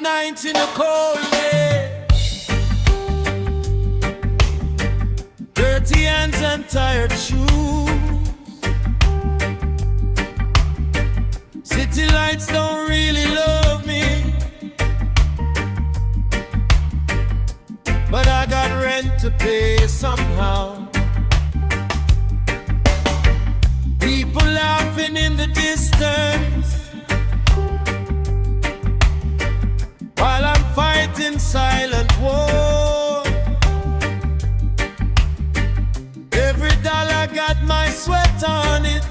night in a cold day, dirty hands and tired shoes. City lights don't really love me, but I got rent to pay somehow. People laughing in the distance while I'm fighting silent war. Every dollar got my sweat on it.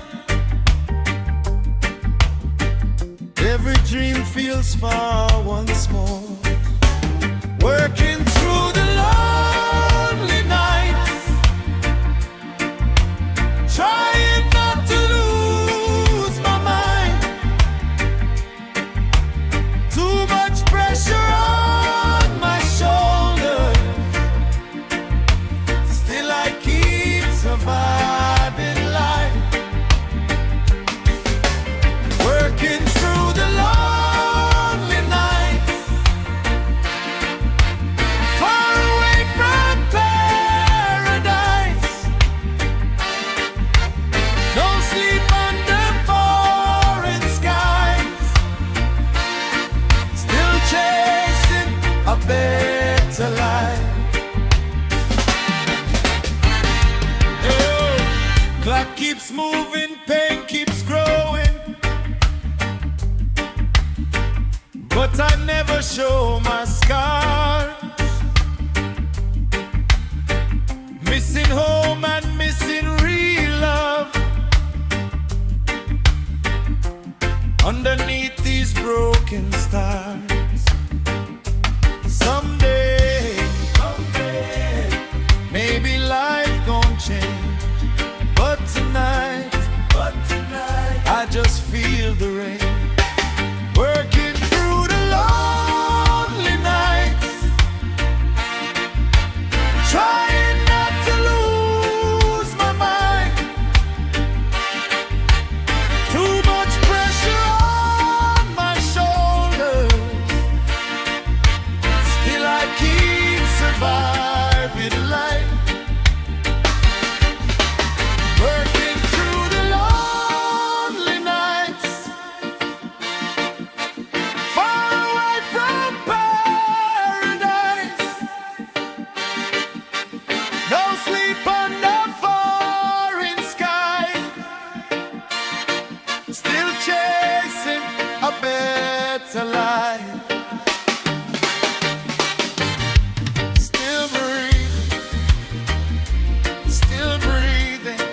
Every dream feels far once more. Working through the lonely nights, trying not to lose my mind. Too much pressure on my shoulders, still I keep surviving life. Working through the lonely nights, far away from paradise. No sleep under foreign skies, still chasing a better life. Oh, clock keeps moving, pain keeps growing, but I never show my scars. Missing home and missing real love underneath these broken stars. Someday, maybe life gon' change, but tonight, I just feel the rain. Working through the lonely nights, trying not to lose my mind. Too much pressure on my shoulders, still I keep surviving life. Working through the lonely nights, far away from paradise. No sleep under foreign sky, still chasing a better life. Still breathing, still breathing,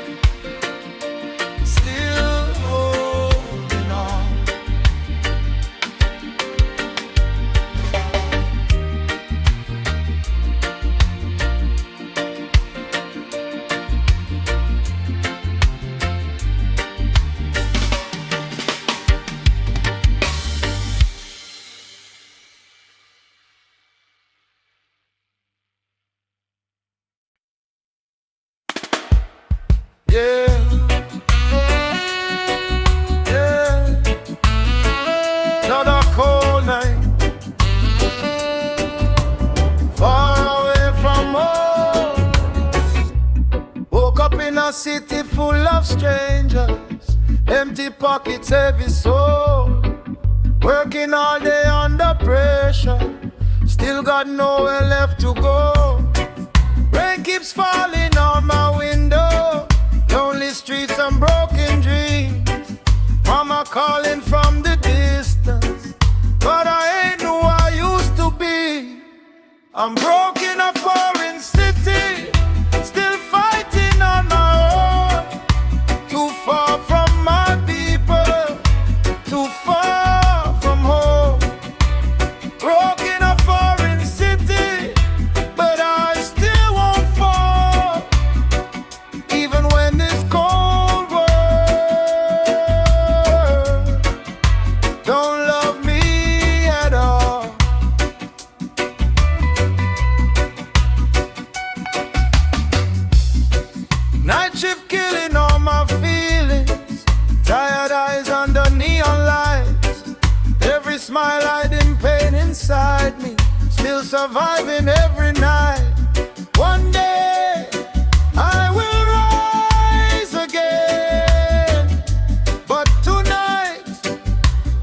still holding on. Yeah, yeah, another cold night, far away from home. Woke up in a city full of strangers, empty pockets, heavy soul. Working all day under pressure, still got nowhere left to go. Rain keeps falling on my window, lonely streets and broken dreams. Mama calling from the distance, but I ain't who I used to be. I'm broke in a foreign city, still fighting on my own. Too far from my people, too far from home. Broke in a foreign city, but I still won't fall, even when this cold world don't love me at all. Night shift killing all my feelings, tired eyes under neon lights. Every smile hiding pain inside. beside me, still surviving every night. One day I will rise again, but tonight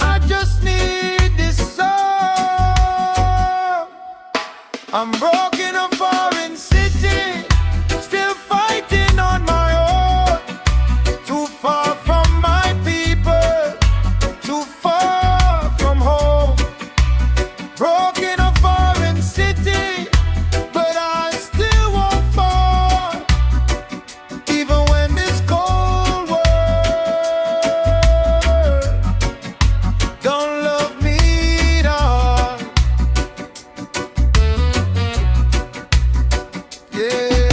I just need this song. I'm broke in a foreign city, still fighting on my own. Too far from my people, too far from home. Broke in a foreign city, but I still won't fall. Even when this cold world don't love me at all. Yeah,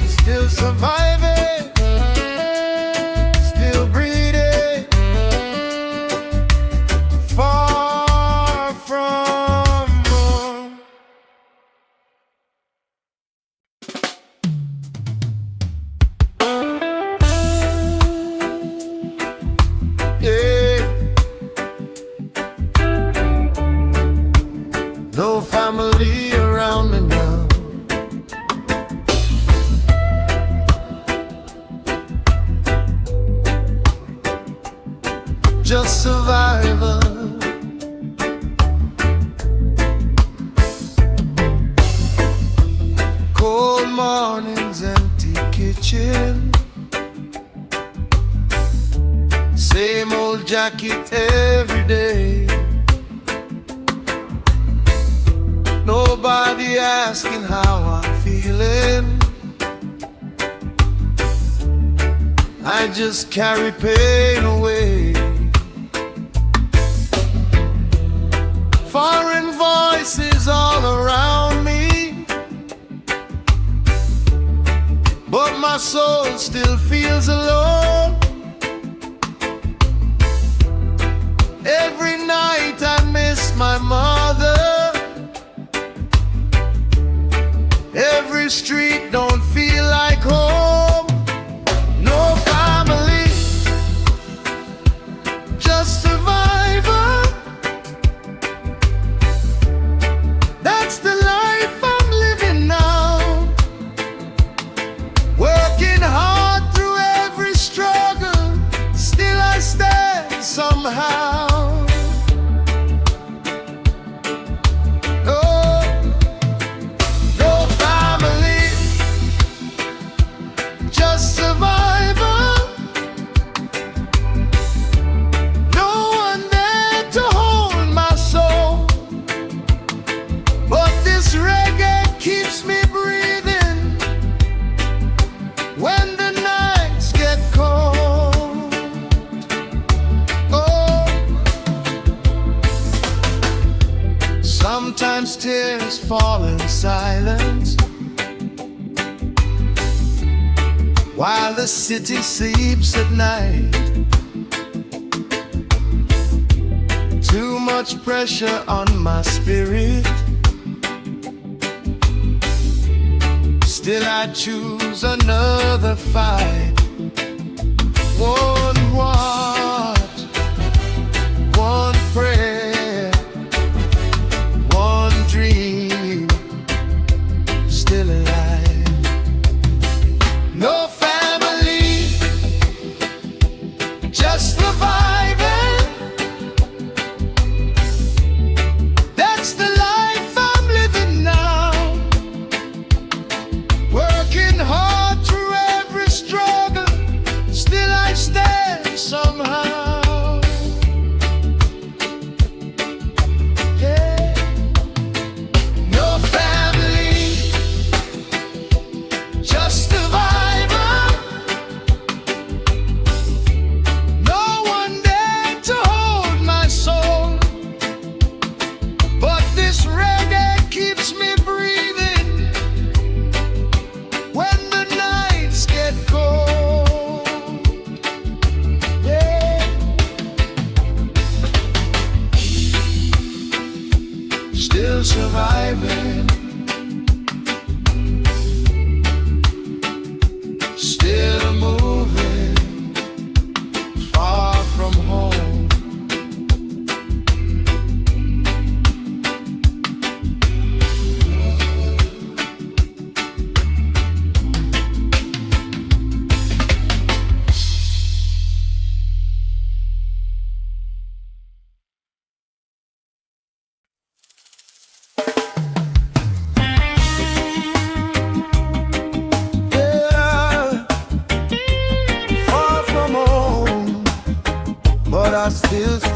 still surviving, still breathing, far from home. Yeah, no family around me now. Just survivor. Cold mornings, empty kitchen, same old jacket every day. Nobody asking how I'm feeling. I just carry pain away. Foreign voices all around me, but my soul still feels alone. Every night I miss my mother. Every street don't feel like home. No family, just survivor. That's the life I'm living now. Working hard through every struggle, still I stand somehow. Oh, no family, just survivor. No one there to hold my soul, but this reggae keeps me breathing when the nights get cold. Oh, sometimes tears fall in silence while the city sleeps at night. Too much pressure on my spirit, still I choose another fight. One heart, one prayer, one dream, still alive. No family, just surviving. That's the life I'm living now. Working hard through every struggle, still I stand.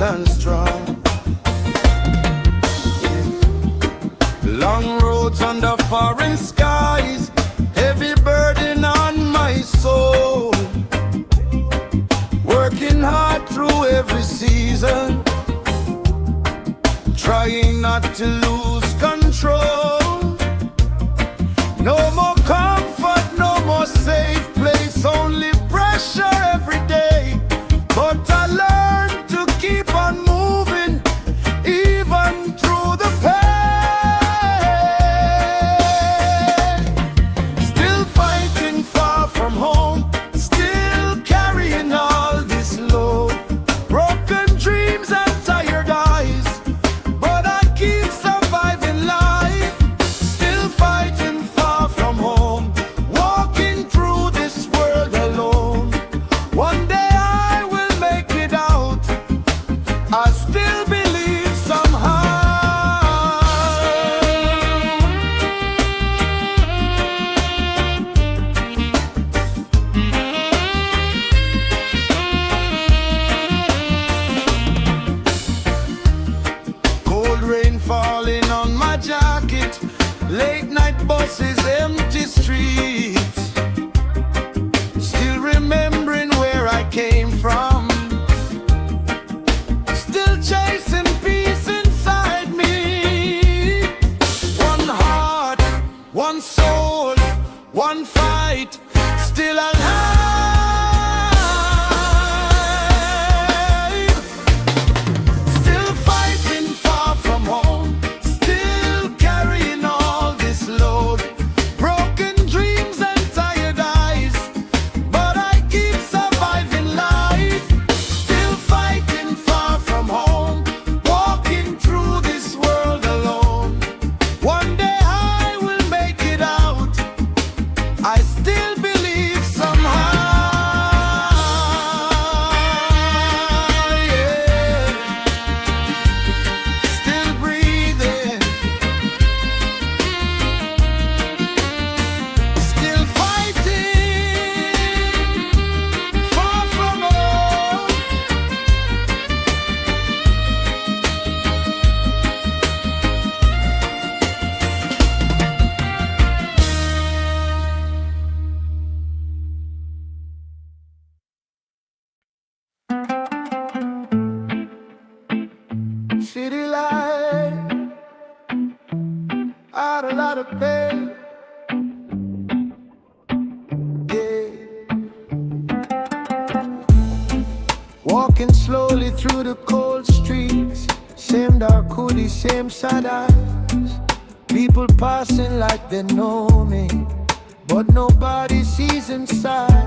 stand strong. Long roads under foreign skies, heavy burden on my soul. Working hard through every season, trying not to lose control. No more comfort, no more safe place, only pressure every day. But I learned to keep on moving, even through the pain. Still fighting far from home, still carrying all this load. Broken dreams and tired eyes, but I keep surviving life. Still fighting far from home, walking through this world alone. One day I will make it out, I still believe somehow. Cold rain falling on my jacket, late night buses, empty streets. Still remembering where I came from, still chasing peace inside me. One heart, one soul, one fight, still alive. Still fighting far from home, still carrying all this load. Broken dreams and tired eyes, but I keep surviving life. Still fighting far from home, walking through this world alone. One day I will make it out, I still believe somehow. Yeah. Still breathing, still fighting far from home. City life, I had a lot of pain. Yeah. Walking slowly through the cold streets, same dark hoodie, same sad eyes. People passing like they know me, but nobody sees inside.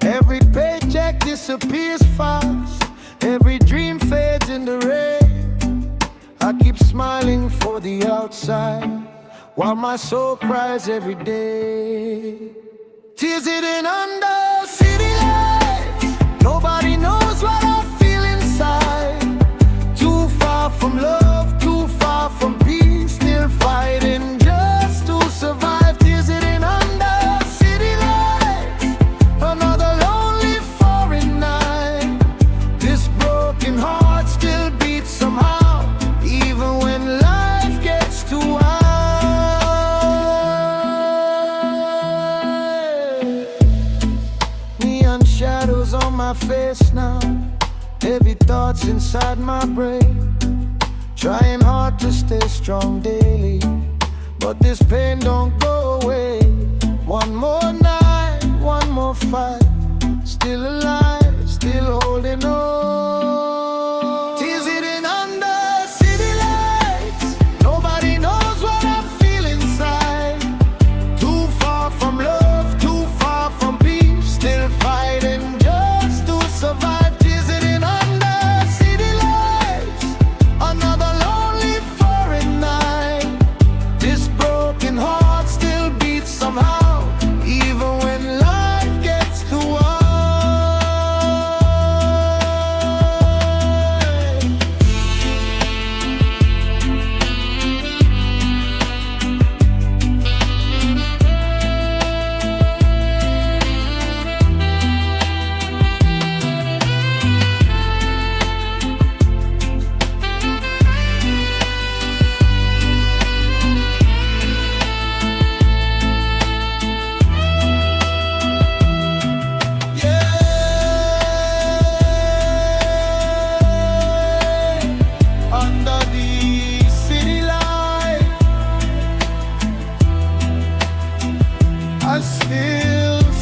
Every paycheck disappears fast, every dream fades in the rain. I keep smiling for the outside, while my soul cries every day. Tears hidden under city lights, nobody knows what I feel inside. Too far from love, too far from peace, still fighting just to survive. Tears hidden under city lights, another lonely foreign night. This broken heart still beats somehow, even when life gets too wide. Neon shadows on my face now, heavy thoughts inside my brain. Trying hard to stay strong daily, but this pain don't go away. One more night, one more fight, still alive, still holding on. Tears hidden under city lights, nobody knows what I feel inside. Too far from love, too far from peace, still fighting just to survive. Tears hidden under city lights, another lonely foreign night. This broken heart still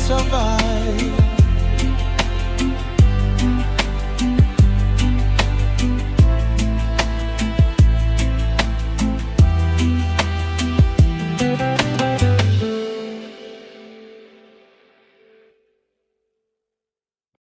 survive.